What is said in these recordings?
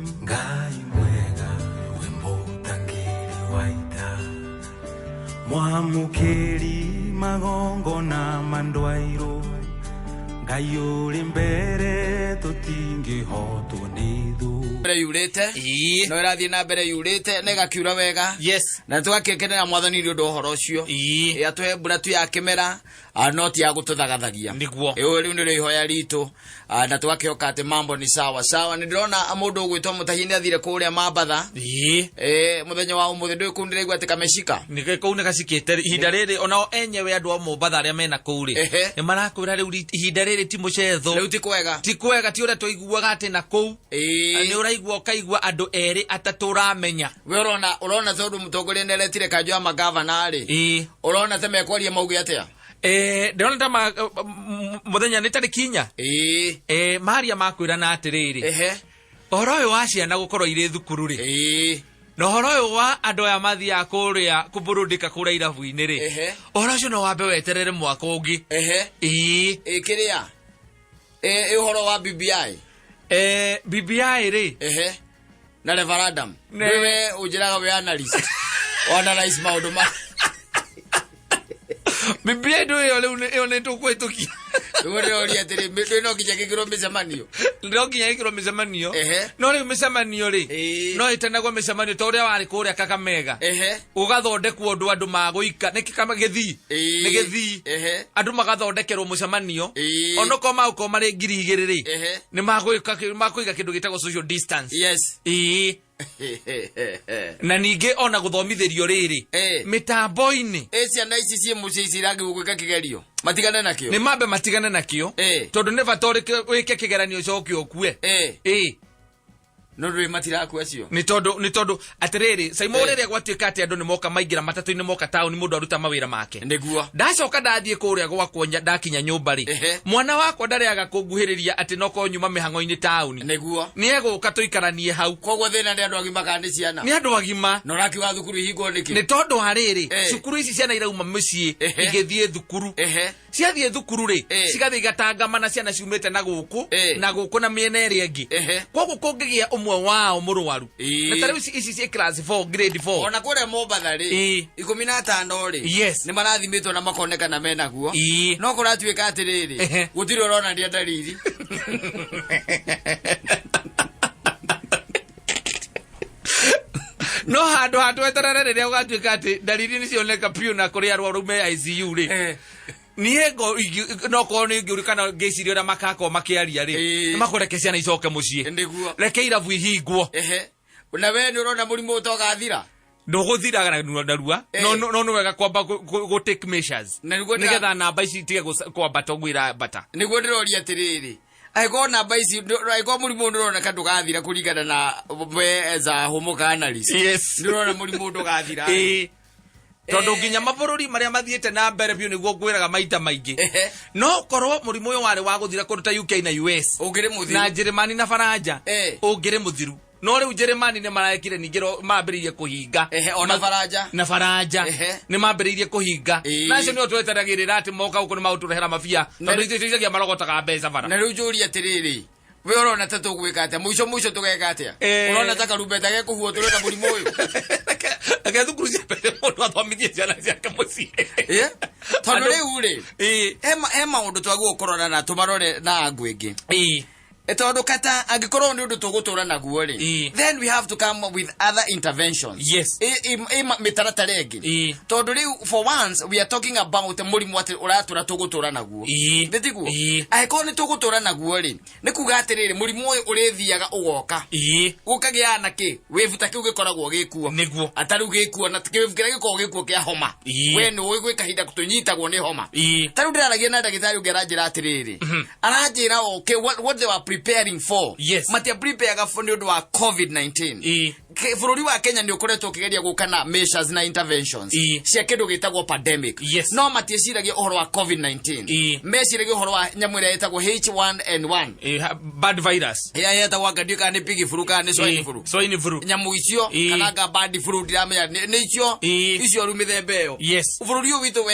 Ngai mwega wemutangiri waita mwamukiri magongo na mandwairo Ngai uri mbere tutingihotwo ni thu mbere yurite no irathie na mbere yurite nega kiura wega yes na tugakekenera mwathani ri undu horo ucio ya twe mbura tu ya kimera not ya gututhagathagia niguo riu ni ihoya ritu na tugakioka ati mambo ni sawa sawa ni ndirona mundu gwitwa mutahini athire kuria mambatha muthenya wa umuthi ndu kundire igwa ati kameshika nige kuu ne gacikite ihinda riri ona enyewe andu a Mombatha aria mena kuri ni marakwira riu ihinda riri ti mucetho riu ti kwega ti uria twaiguaga ati na kuu ni uraigua kaigua andu eri atatu uramenya we urona tondu mutongoria neretire kanjo ya magavana ri urona te mekwaria mauge atia ndona ta muthenya ni tariki inya maria makwira na atiriri ohoro uyu wa ciana gukorwo iri thukuru ri no horo uyu wa andu aya mathia kuria kuburundika kuria irabu-ini ri ohoro ucio no wambe weterere mwaka ungi kiria uhoro wa BBI BBI ri na referendum wewe ujiraga we analyst analyze maundu ma BBI ndo yo ne to kwetuki uri atiri mbe no kija kigiro misemanio ndo kinya kigiro misemanio no ri misemanio ri no itanagwa misemanio to uria wari kuria Kakamega ugathondekwo andu maguika niki kama githi ni githi andu magathondekerwo misemanio onoko mauko mari 2000 ri ni maguika kindu gitagwo social distance yes na ninge ona guthomithirio riri mitambo-ini ciana ici cie mucie icirangi gwika kigerio matigane nakio ni mambe matigane nakio tondu ne batorike wike kigeranio cokio okue no ri matiraku acio ni tondu atiriri saimo riri gwatuika ati andu ni moka maingira matatu-ini moka town mundu aruta mawira make niguo ndacoka ndathie kuria gwakwonya ndakinya nyumba ri mwana wakwa ndariaga kunguhiriria ati noko nyuma mihango-ini town niguo ni eguka tuikaranie hau kogwo thina ni andu agima kandi ciana ni andu agima no raki wa thukuru hingo niki ni tondu hariri cukuru ici ciana irauma mucii igithie thukuru ciathie thukuru ri cigathie igatangamana ciana ciumite na guku na miena iri ingi kogwo kungigia umwe wao murwaru metari ici cie class 4 grade 4 ona kure Mombatha ri 15 ri ni marathimitwo na makonekana mena guo no kuratuika atiriri gutiri urona ndia dalili no handu weterere riria ugatuika ati dalili ni cioneka piu na kuri arwaru me ICU ri niego no ko ni ngurikana ngeciria ura makako makiaria ri makureke ciana icoke mucii ndiguo reke irabu ihingwo na we ni urona murimu utogathira nduguthiraga na ndarua no wega kwamba go take measures nigetha namba ici tige kwamba togwira bata niguo ndiroria atiriri aiko namba ici aiko murimu ndurona kandugathira kuringana na we za homoka analyst ndirona murimu ndugathira tondu nginya mabururi maria mathiete na mbere biu niguo ngwiraga maita maingi no korwo murimu uyu wari wa guthira kundu ta UK na US ungire muthiru na Germany na Faranja ungire muthiru no riu Germany ni marekire ningiro mambiririe kuhinga ona Faranja ni mambiririe kuhinga na cio ni tweteragirira ati moka uko ni mauturehera mafia tondu iciagia marogotaga mbeca bara na riu njuri atiriri we urona ta tugwika atia muico tugeka atia urona ta karumbeta ge kuhuo turona murimu uyu ake thukuru cia mbere mundu athomithie ciana ciake mucii tondu riu ri he maundu twagu ukorona na tumarore na angu ingi tondu kata angikorwo ni undu tugutura naguo ri then we have to come with other interventions mitaratara ingi tondu riu for once we are talking about murimu ati uratura tugutura naguo nditiguo aiko ni tugutura naguo ri ni kuga atiriri murimu uyu urithiaga ugoka gukagia na ki wivuta kiu gikoragwo gikuo niguo atari gikuo na kiwivu kiria gikoragwo gikuo kia homa we ni uigwe kahinda kutunyitagwo ni homa tari ndiraragia na ndagitari ungeranjira atiriri aranjira okay what they were preparing for matia prepare for ndu wa COVID-19 bururi wa Kenya ni ukoretwo kigeria gukana measures na interventions cia kindu gitagwo pandemic no matia ciragia uhoro wa COVID-19 meciragia uhoro wa nyamwira yetagwo H1N1 bad virus yetagwo ngadika ni pigi flu kana ni swine flu nyamu icio kana ga bad flu ndiramenya ni icio rumithembe yo bururi witu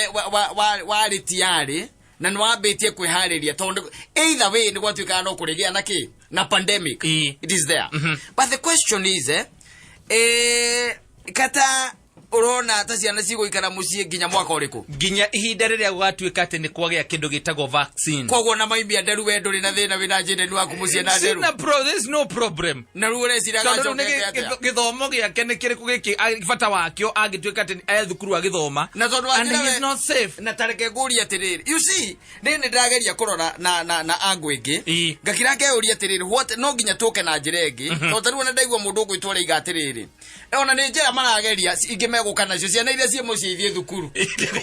wa ritiari na nwambitie kwihariria tondu either way ni gwatuika no kurigia na ki na pandemic. It is there. But the question is kata urona ta ciana cigo ikara mucie ginya mwaka uriku ginya ihinda riria gwatuika ati ni kwagea kindu gitagwo vaccine koguo na maimia nderu we nduri na thina wina njinde ni waku mucie na nderu there's no problem na ruore ciraga githomo giake ni kiriku giki bata wakio agituika ati thukuru agithoma na tondu and he is not safe na tareke nguri atiriri you see ni ndageria kurora na angu ingi ngakira ngeuria atiriri what no ginya tuke na njiregi no taru na ndaigua mundu gwitwara igatiriri ona ni njira marageria ingimegũka nacio ciana iria cie mucie ithie thukuru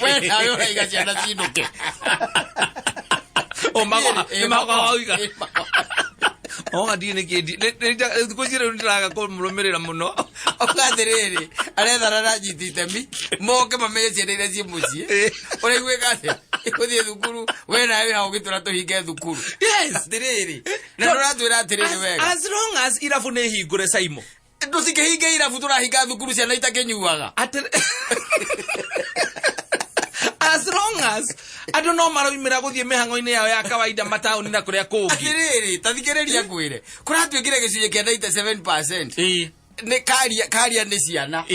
we nayo raiga ciana cinuke o mago oiga o adine kidi kujire ndiraga ko murumirira muno okathiriri arethara na njititemi moke mameye iria cie mucie uraigwe gate ikuthie thukuru we nayo ha ugitura tuhinge thukuru yes thiriri na turatwira atiriri wega as long as irafu ne hingure saimo ndusikehinge irafu turahinga thukuru ciana itakenyuaga as long as I don't know maroimira guthie mihango-ini yao ya kawaida mataoni na kuria kungi atiriri tathikiriria ngwire kuratuikire gicunje kia 97% ne karia ne ciana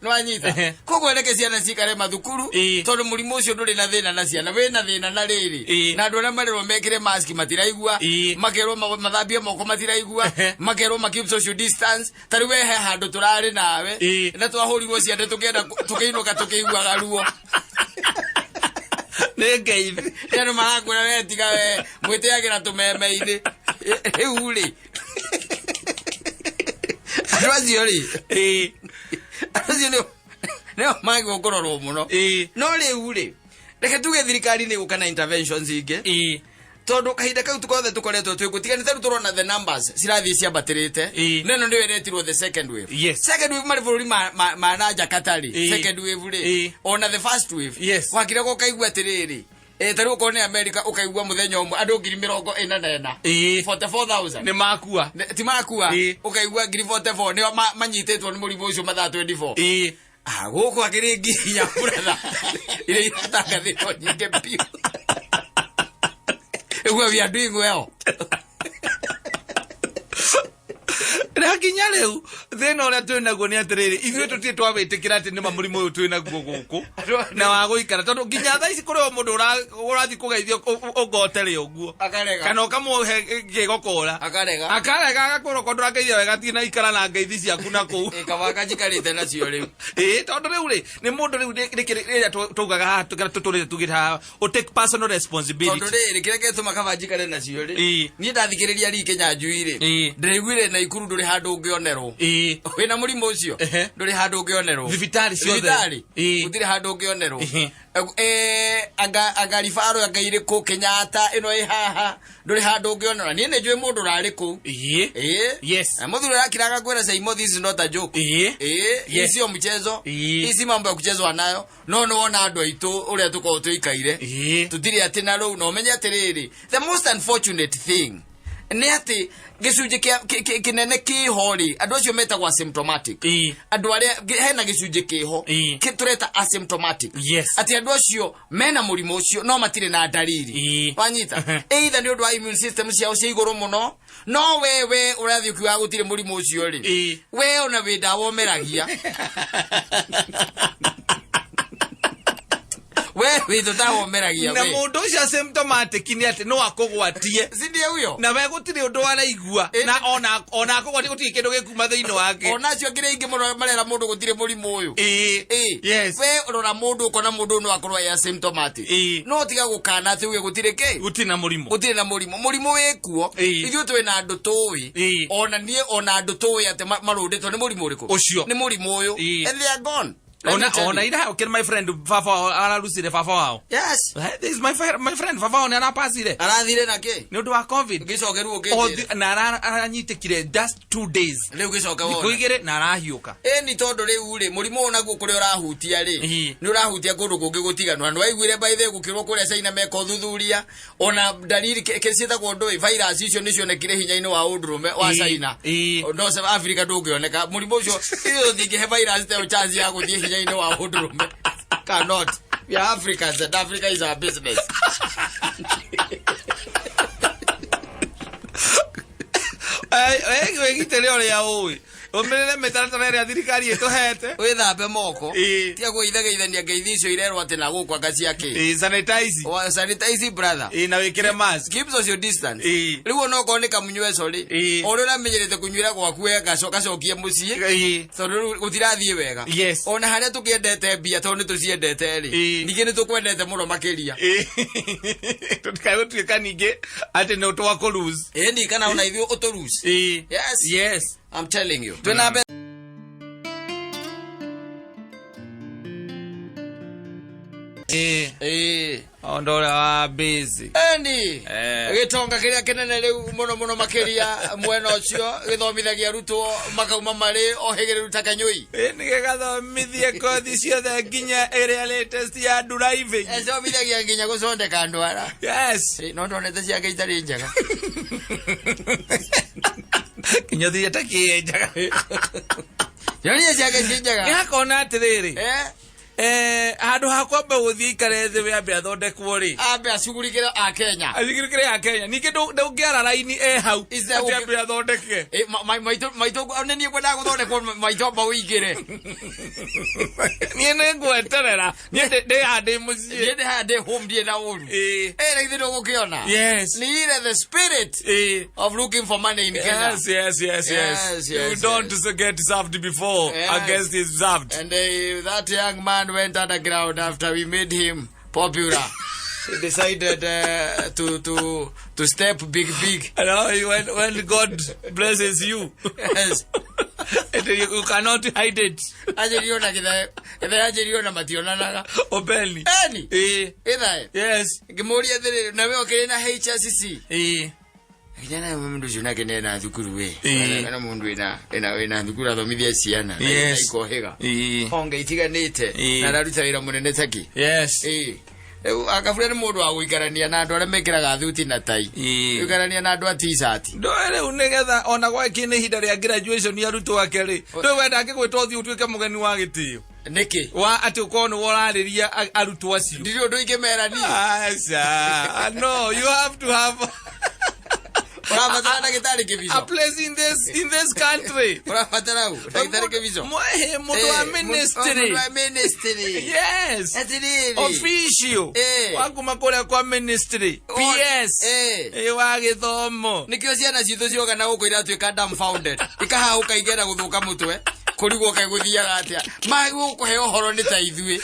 no anyita koguo reke ciana cikare mathukuru tondu murimu ucio nduri na thina na ciana we na thina na riri na andu aria marerwo mekire mask matiraigua makerwo mathambie moko matiraigua makerwo keep social distance tari we he handu turari nawe na twahurirwo ciande tukiinuka tukiiguaga ruo negeithi eno maragura we tiga we mwiteagira tumeme-ini riu ri Razio no mago kororo muno no riu ri reke tuge thirikari ni gukana interventions inge tondu kahinda kau tukothe tukoretwo twigutiganite ru turona the numbers cirathie ciambatirite neno ndiwe retirwo the second wave second wave mari bururi ma naja katari second wave ri ona the first wave wakire go kaigua tiriri taru ko ne America ukaigua muthenya umwe andu 40,000 44,000 ni makua ti makua ukaigua 44 ni manyitetwo ni murimu ucio mathaa 24 guku akiringi ya brother ile itaka thiko nyinge piu we are doing well rakinya riu thina uria twinaguo ni atiriri ithuĩ tutie twawitikira ati ni mamurimu uyu twinaguo guku na wa guikara tondu nginya thaa ici kuri o mundu urathi kugeithio ugotere uguo kana ukamuhe gigokora akarega agakorwo ko ndurageithia wega tina ikara na ngeithi ciaku na kuu kabaka jikarite nacio riu tondu riu ri ni mundu riu riria tugaga ha tuturire tugita o take personal responsibility tondu ri kireke tumakaba jikare nacio ri ni ndathikiriria ri Kenya njui ri ndiriguire na ikuru nduri handu ngionerwo wina murimu ucio nduri handu ngionerwo thibitari ciothe utire handu ngionerwo agarifaro agaire ku Kenyatta ino haha nduri handu ngionerwo ni njui mundu rari ku yes muthuri akiraga kwera say this is not a joke sio mchezo hizi mambo ya kuchezwa nayo no wona andu aitu uria tuko tuikaire tutiri ati na ru no menya atiriri the most unfortunate thing ni ati gicunje kinene kihori andu acio metagwo asymptomatic andu aria hena gicunje kiho kitureta asymptomatic ati andu acio mena murimu ucio no matire na dalili wanyita either ni undu wa immune system ciao cia iguru muno no wewe urathi ukiwa gutire murimu ucio ri we ona winda womeragia we tutawomeragia na mundu ucio asymptomatic ni ati no akugwatie sindie huyo na we gutire undu araigua na ona akugwatie gutire kindu gikuma thiini wake ona cio ngire ingi muno marera mundu gutire murimu uyu yes we urora mundu ukona mundu no akorwa ya asymptomatic no tiga gukana ati uge gutire ke gutire na murimu wekuo ithu twina andu tuwi ona nie ona andu tuwi ati marunditwo ni murimu uriku ucio ni murimu uyu and they are gone ona ida okay my friend Fafa ararucire Fafa wao yes this is my friend Fafa ona arapasire arathire nake ni undu wa covid gicokeru ukije na aranyitikire just 2 days riu gicoka wona kuigire na arahiuka ni tondu riu ri murimu ona gukuri urahutia ri ni urahutia kundu kungi gutigana andu aiguire by the gukirwo kuria China meko thuthuria ona dalili kesitagwo ndui virus icio nicionekire hinya-ini wa undurume wa China no South Africa ndungioneka murimu ucio iyo thingihe virus te chance ya guthie you know our hoodroom cannot we are Africans and Africa is our business wegitire uria ui umirire mitaratara iria thirikari ituhete withambe moko tia guithageithania ngeithi icio irerwo ati na gukwa gaciake sanitize brother na wikire mask keep social distance riu ono ko ni kamunyweco ri ori ramenyerete kunywira gwaku wega cokie mucii tondu gutirathie wega ona haria tukiendete mbia tondu ni tuciendete ri ningi ni tukwendete muno makiria tutikae gutuika ningi ati no twako lose ni kana ona ithio uto lose yes I'm telling you. Twina ondora wa busy gitonga kiria kinene riu muno makiria mwena ucio githomithagia rutwo makauma mari ohigireru takanyui ni gigathomithie kothi ciothe nginya iria latest ya driving thomithagĩa nginya gucondeka ndwara no ndonete ciake itari njega kinyo thia takienjaga yoni ciake njega yakona atiriri handu hakwamba guthii ikare thi wambe athondekwo ri ambe acugurikire a Kenya ningi ndungiara raini hau ambe athondeke maito nenie kwenda guthondekwo maito ba wigire nie ne ngweterera nie ndi handi mucie ndi handi home die na uru ithi ndo gukiona ni ile the spirit of looking for money in Kenya yes you don't get served before against his served and that young man went underground after we made him popular. He decided to step big. You know, when God blesses you, yes, you cannot hide it. Ajeriona kida ajeriona mationanaga obeli yes gimuria thiri na we okirina HSCC kijana mundu juna kenena thukuru we kana mundu ina thukuru athomithia ciana iko hega honge itiganite na raruta wira munene taki akafura ni mundu wa guikarania na andu aria mekiraga thuti na tai guikarania na andu a t-shirt ndoere unigetha ona gwa kini hinda ria graduation ya ruto wake ri ndo wenda akigwita uthi utuike mugeni wa gitio niki wa ati ukono worariria arutwo acio ndirio ndo ikimerani no you have to have a place in this country. Ministry. Yes. Official. Wakuma kule kwa ministry. PS. Wa githomo. Nikio ciana cithu cioga na guko iratwika dumbfounded. Ikahauka igera guthuka mutwe. Kurigwo kaiguthiaga atia. Magu kuheo horo ni ta ithui.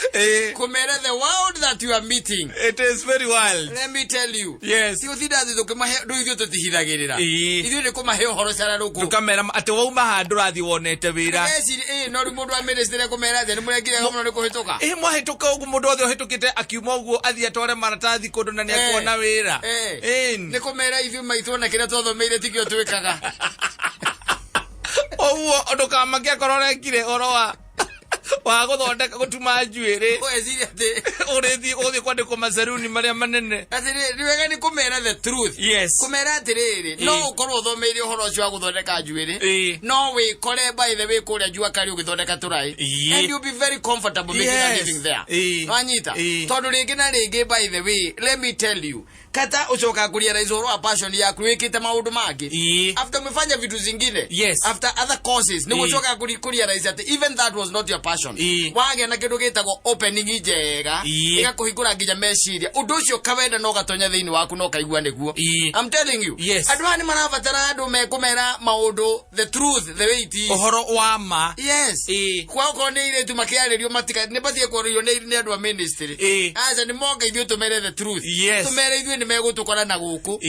Kumera the world that you are meeting. It is very wild. Let me tell you. Yes. Tio thida thukimahe ndu ithio tutihithagirira. Ithio ni kumahe horo cara ruku. Tukamera ati wauma handu rathi wonete wira. Yes, no ri mundu wa ministry kumera the ni murekire homo ni kuhituka. Mwahituka ugu mundu othe hitukite akiuma uguo athi atware maratathi kundu na ni akuona wira. Ni kumera ithio maitwo na kira twathomeire tikio twikaga. Owo ndukamakia kororekire oro wa guthondeka gutuma njuiri weciria ati uthi kwandikwo maceruni maria manene atiri wega ni kumera the truth kumera atiriri no ukorwo uthomeire uhoro ucio wa guthondeka njuiri no wikore by the way kuria njua kari ugithondeka turai and you be very comfortable making a living there wanyita tondu ringi na ringi by the way let me tell you kata ucoka kuria rais wa passion yaku wikite maundu mangi after umefanya vitu zingine after other causes ni gucoka kuria rais ati even that was not your passion wage na kindu gitagwo opening njega igakuhingura nginya meciria undu ucio kawenda no gatonya thiini waku no kaigua niguo I'm telling you andu hani marabatara andu mekumera maundu the truth the way it is uhoro wa ma kwa ko ni ile tu makiaririo matika ni bathie kurio ni andu a ministry aza ni monga ithio tumere the truth tumere ithio ni megutukora na guku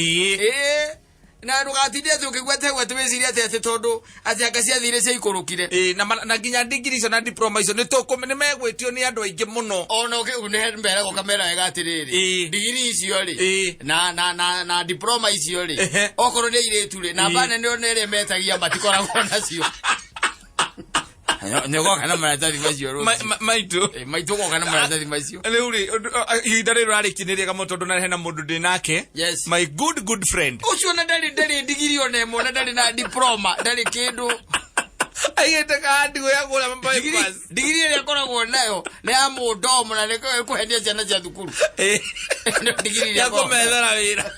na ndugatindie ati ukigwete gwete weciria ati tondu ati akacia thire cia ikurukire na nginya degree icio na diploma icio ni tukumene megwitio ni andu aingi muno ona ukune mbere go kamera wega atiriri degree icio ri na diploma icio ri okorwo ni iretu ri na bana ni onere metagia matikoragwo nacio nyogo kana maratathi macio maitu go kana maratathi macio uri idare rari kiniria kama tondu na hena mundu ndinake my good friend ucio na ndari degree one mo na ndari na diploma ndari kindu ayete kandi go ya gura bypass degree ile koragwo nayo na ya mundomo na neko kuhendia ciana cia thukuru degree ya komethera wira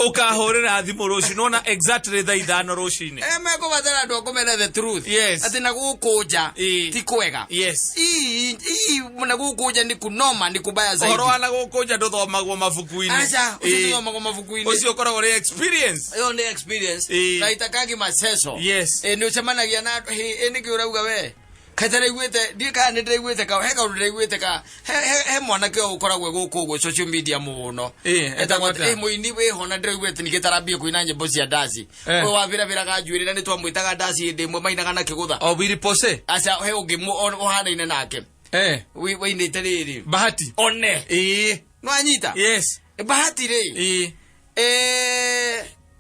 ukahorera thimu ruci nona exactly thaa 5 rucini meko batara andu akomera the truth yes ati na gukuja ti kwega yes na gukuja ni kunoma ni kubaya zaidi horo ana gukuja nduthomagwo mabuku-ini acha uthomagwo mabuku-ini ucio koragwo ri experience yo ni experience na itakagi maceso yes ni uchamanagia na ni kiurauga we katare gwete ndika ni ndregwete ka heka ndregwete ka he mwana ke ukoragwe guku social media muno etagwa muini we hona ndregwete nigitarambie kuina nyimbo cia ndaci we wavira vira gajuirira ni twamwitaga ndaci ndimwe mainaga na kigutha o biri pose acha he ungi ohanaine nake we ni teriri bahati one no anyita yes bahati re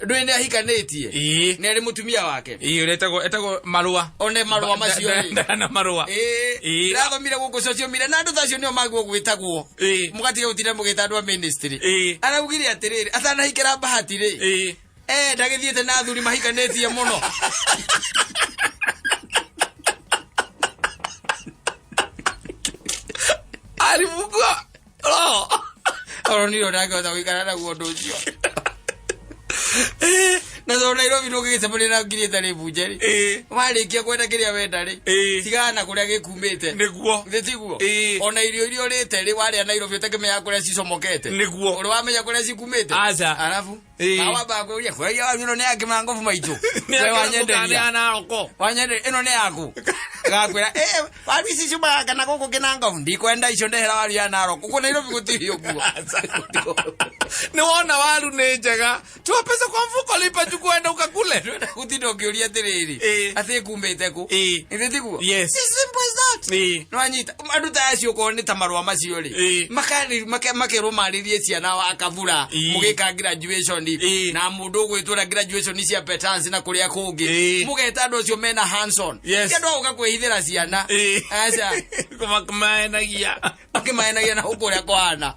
ndwene ahikanetie ni ari mutumia wake etagwo marua one marua macio na marua rathomire guku social media na andu tacio nio magwo gwitagwo mugatiga gutira mugitandwa ministry araugire atiriri atana hikira bahati ri ndagithiete na thuri mahikanetie muno ari mugwa niro ndagota gwikara na guo nducio na zo Nairobi no gicemania na ngiri tari bunjeri warikia kwenda kiria wenda ri tigana kuria gikumite niguo thitiguo ona irio rite ri waria Nairobi utakimenya kuria cicomokete niguo uri wamenya kuria cikumite acha alafu awa bako ya kwa ya wino ne akima ngovu maitu we wanyenderia wanyende ino ne yaku gakwira wabisi cuba kana guku kina ngovu ndikwenda icio ndehera wari ya naro kuko Nairobi gutirio guo ni wona waru ni njega tuwa pesa kwa mfuko lipa tukwenda ukakule gutindo kiuria tiriri ati kumite ku ithitiguo yes simple as that no anyita andu ta acio ko ni tamarwa macio ri makero maririe ciana wa akavura mugika graduation na mundu gwitwira graduation cia petans na kuria kungi mugeta andu acio mena hands-on kendo ugakwihithira ciana acha kumaenagia akimaenagia na ukuria kwana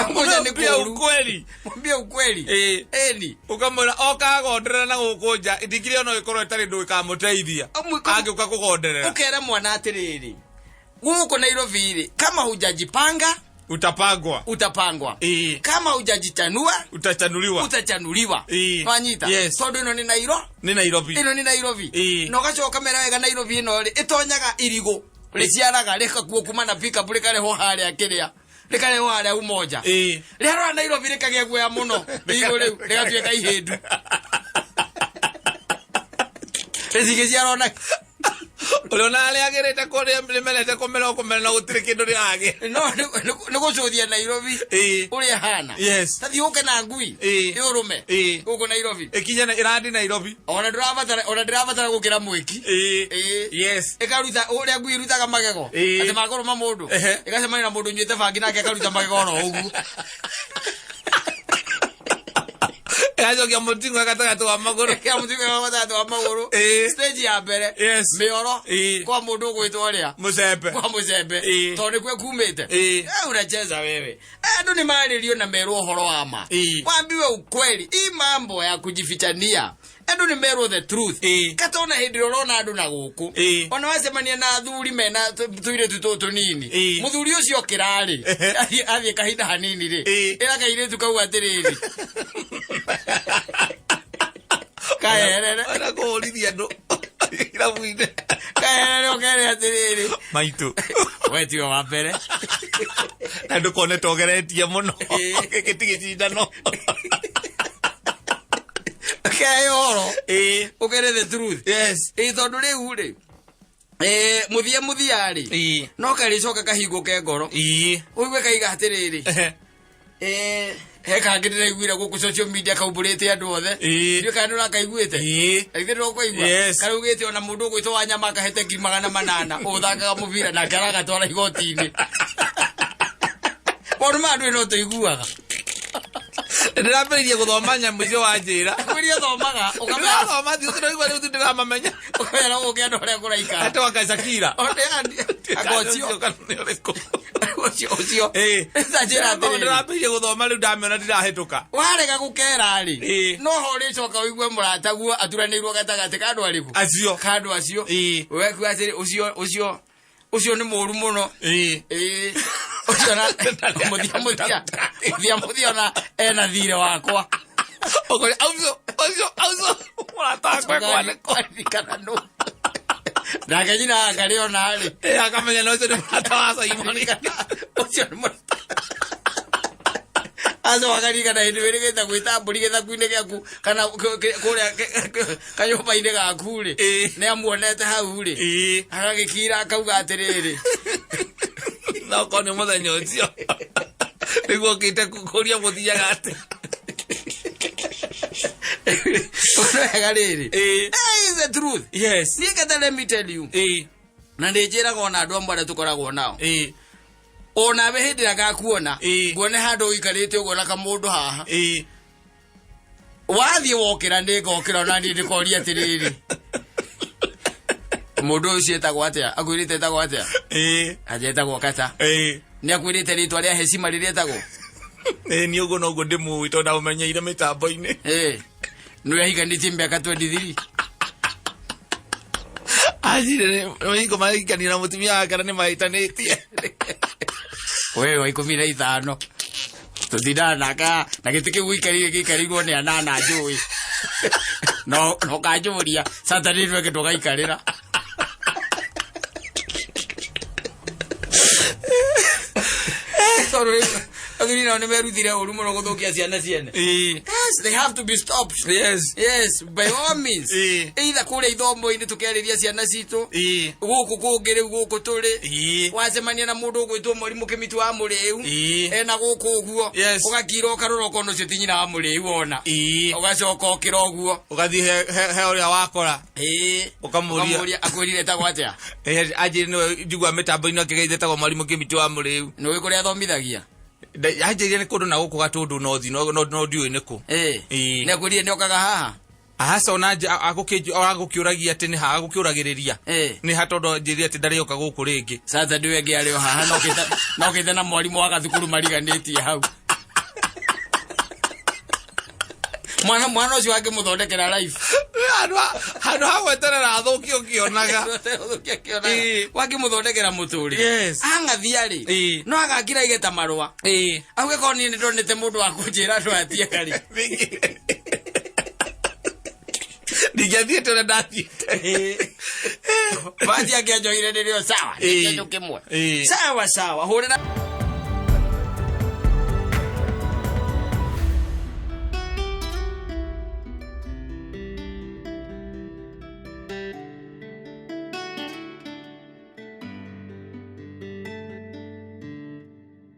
ngoja ni ukweli mwambie ukweli eni ukamwira okagonderera na gukunja ndikire ono ikorwo itari ndu ikamuteithia angiuka kugonderera ukera mwana atiriri guko Nairobi ri kama hujajipanga utapangwa kama hujajitanua utachanuliwa wanyita tondu ino ni Nairobi no gacoka mera wega Nairobi ino ri itonyaga irigo riciaraga reka kuo kuma na pick up rikare ho haria kiria rikare ho haria umoja rero Nairobi rikagia guya muno irigo riu rigatuika ihindu ricige ciarona Ulona ale agerete kore mlemelete komelo komelo gutire kindu ri age no gucuthia Nairobi uri hana tathi uke na ngui urume guko Nairobi ikinya irandi Nairobi ona ndirabatara gukira mwiki yes ekaruta uri ngui rutaga magego ati magoro ma mundu ikacemania na mundu nyite bangi nake akaruta magego no ugu ajo kia mutingo akataka wa magoro stage ya mbere mioro kwa mundu gwitworia mucembe tondu kwe kumite unacheza wewe andu ni maririo na meru uhoro wa ma wambiwe ukweli mambo ya kujifichania andu ni meru the truth katona hindiro rona andu na guku ona wacemania na thuri mena tuire tutoto nini muthuri ucio kirari athie kahinda hanini ri irakaire tukau atiriri kaerere ana kuhorithia ndu irabuine kaerere okere atiriri maitu wetio wa mbere na ndukone togeretie muno gitige cindano kayoro okere the truth tondu riu ri muthia ri no karicoka kahingo ke ngoro uigwe kaiga atiriri heka ngirira igwira guku social media kaumburite andu othe ndio kana ura kaiguite igiro kuigwa karugite ona mundu gwitwa wa nyama kahete 800 uthakaga mubira na karaga twara igotini por mandu no tuiguaga ndiraberie guthoma nyamu cio wanjira kuria thomaga ukathoma thio tunaigwa riu ndiramamenya ukera ukienda uria kuraika hata wakacakira agocio ocio sajira ndiraberie guthoma riu ndamiona ndirahituka warega gukera ri no hori coka uigwe murata guo aturanirwo gatagati kandu ariku acio kandu acio we kwatiri ucio ni muru muno Uciona muthia na ena thire wakwa. Okore auzo. Wata kwa kana no. Ndake nyina ngariona ari. Akamenya no cyo matawaza imani kana. Uciona azo wakarika na hindu wirigeta gwita mburi getha kuine giaku kana kuria kanyumba ine gaku ri ni amuonete hau ri agagikira akauga atiriri no kone muthenya ucio niguo kite kuria muthiaga ati wega riri is the truth. Yes, let me tell you na ndijira gona andu amwe aria tukoragwo nao ona we hindira gakuona guone handu ikarite ugo na kamundu haha wathie wokira ndi ngokira na ndi ndikoria atiriri mundu ucio etagwo atia akwirite etagwo atia ajetagwo kata ni akwirite ritwa ria heshima riria etagwo ni ugo no go ndimu ito na umenyeire mitambo-ini no yahiganitie miaka 23 ajire no maikani na mutumia wake ni maitanitie wewe 15 tuthindana na giti kiu gikarirwo ni anana njui no kanjuria Saturday rweke tugaikarira sorry agiri na nemeruthire uru muno guthukia ciana ciene. Yes, they have to be stopped. Yes, by all means. Either kule ithomo-ini tukeriria ciana citu guku kungiri guku turi wacemania na mundu gwitwo murimu kimitu wa muriu ena guku uguo ugakira ukarora kono cio tinyina wa muriu ona ugacoka ukira uguo ugathi he uria wakora ukamuria akwirire tagwo atia ajiri no njigua mitambo-ini akigeithetagwo murimu kimitu wa muriu no wikuria athomithagia ajiri ni kundu na guku gatundu no ndiui niku ne kurie ni okaga haha ahasa ona agukiuragia ati ni ha agukiuragiriria ni hatondo njiri ati ndari oka guku ringi sasa ndiwe ngi ari haha no kite na mwarimu wa gathukuru mariganitie hau mwana ucio wake muthondekera life handu hagweterera athuki ukionaga wake muthondekera muturi angathia ri no agakira igeta marua auge koni ni ndonete mundu wa kunjira ndo atie kari ndigathie tore ndathite bathi akia njoire nirio sawa ndio kimwe sawa hurira